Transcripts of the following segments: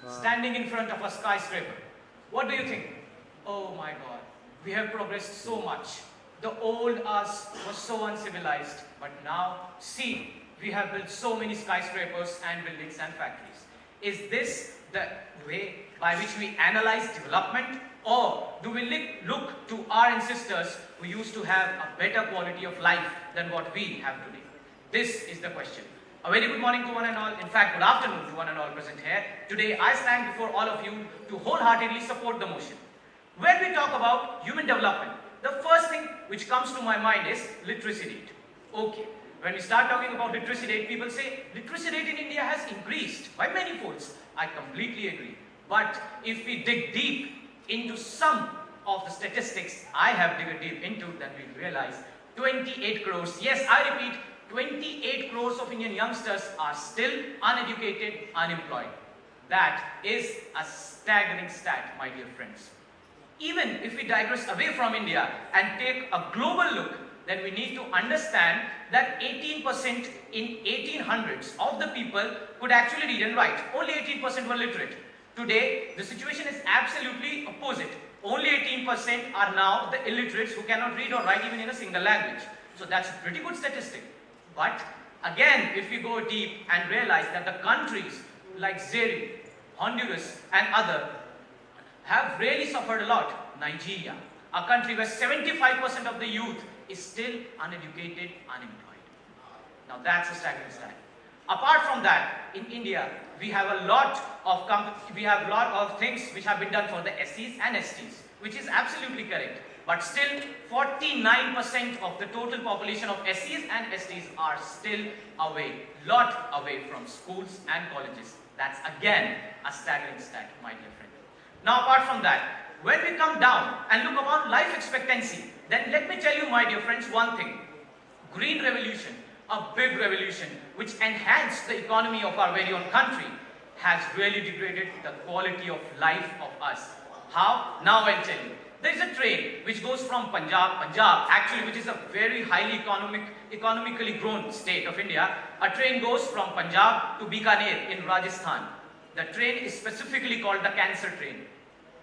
standing in front of a skyscraper. What do you think? Oh my God, we have progressed so much. The old us was so uncivilized, but now, see, we have built so many skyscrapers and buildings and factories. Is this the way by which we analyze development, or do we look to our ancestors who used to have a better quality of life than what we have today? This is the question. A very good morning to one and all. In fact, good afternoon to one and all present here. Today, I stand before all of you to wholeheartedly support the motion. When we talk about human development, the first thing which comes to my mind is literacy rate. Okay, when we start talking about literacy rate, people say literacy rate in India has increased by many folds. I completely agree. But if we dig deep into some of the statistics I have dug deep into, then we realize 28 crores, yes, I repeat, 28 crores of Indian youngsters are still uneducated, unemployed. That is a staggering stat, my dear friends. Even if we digress away from India and take a global look, then we need to understand that 18% in 1800s of the people could actually read and write. Only 18% were literate. Today, the situation is absolutely opposite. Only 18% are now the illiterates who cannot read or write even in a single language. So that's a pretty good statistic. But again, if we go deep and realize that the countries like Zaire, Honduras and other have really suffered a lot. Nigeria, a country where 75% of the youth is still uneducated, unemployed. Now that's a staggering stat. Apart from that, in India, we have a lot of things which have been done for the SCs and STs, which is absolutely correct. But still, 49% of the total population of SCs and STs are still lot away from schools and colleges. That's again a staggering stat, my dear friend. Now, apart from that, when we come down and look upon life expectancy, then let me tell you, my dear friends, one thing. Green revolution, a big revolution which enhanced the economy of our very own country, has really degraded the quality of life of us. How? Now I'll tell you. There is a train which goes from Punjab actually, which is a very highly economically grown state of India. A train goes from Punjab to Bikaner in Rajasthan. The train is specifically called the cancer train.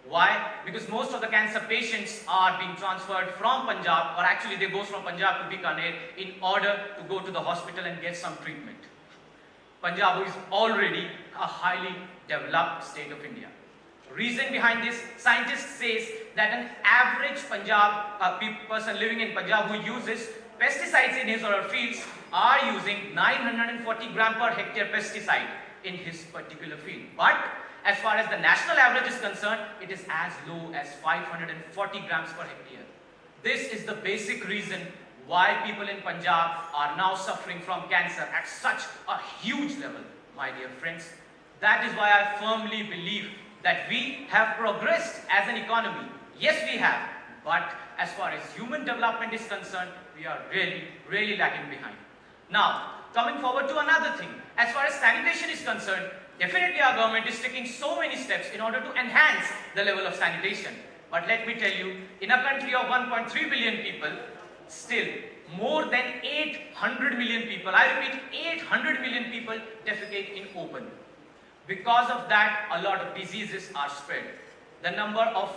Why? Because most of the cancer patients are being transferred from Punjab, or actually they go from Punjab to Bikaner in order to go to the hospital and get some treatment. Punjab is already a highly developed state of India. Reason behind this, scientists says that an average person living in Punjab who uses pesticides in his or her fields are using 940 gram per hectare pesticide in his particular field. But as far as the national average is concerned, it is as low as 540 grams per hectare. This is the basic reason why people in Punjab are now suffering from cancer at such a huge level, my dear friends. That is why I firmly believe that we have progressed as an economy. Yes, we have. But as far as human development is concerned, we are really lagging behind. Now, coming forward to another thing. As far as sanitation is concerned, definitely our government is taking so many steps in order to enhance the level of sanitation. But let me tell you, in a country of 1.3 billion people, still more than 800 million people, I repeat, 800 million people defecate in open. Because of that, a lot of diseases are spread. The number of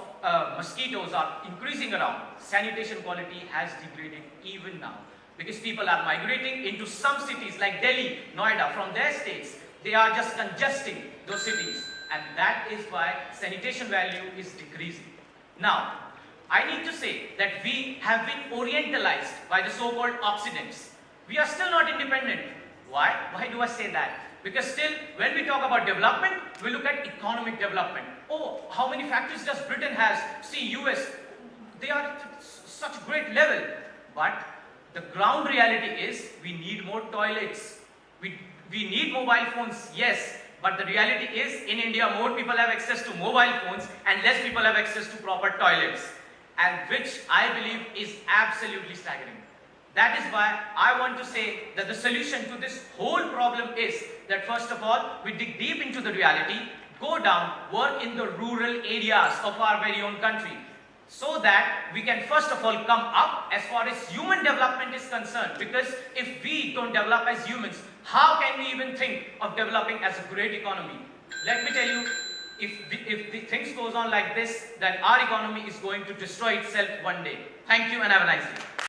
mosquitoes are increasing around. Sanitation quality has degraded even now. Because people are migrating into some cities like Delhi, Noida, from their states. They are just congesting those cities. And that is why sanitation value is decreasing. Now, I need to say that we have been orientalized by the so-called Occidents. We are still not independent. Why? Why do I say that? Because still, when we talk about development, we look at economic development. Oh, how many factories does Britain has? See, US, they are at such great level. But the ground reality is, we need more toilets. We need mobile phones, yes. But the reality is, in India, more people have access to mobile phones and less people have access to proper toilets. And which I believe is absolutely staggering. That is why I want to say that the solution to this whole problem is that first of all, we dig deep into the reality, go down, work in the rural areas of our very own country, so that we can first of all come up as far as human development is concerned. Because if we don't develop as humans, how can we even think of developing as a great economy? Let me tell you, If the things goes on like this, then our economy is going to destroy itself one day. Thank you and have a nice day.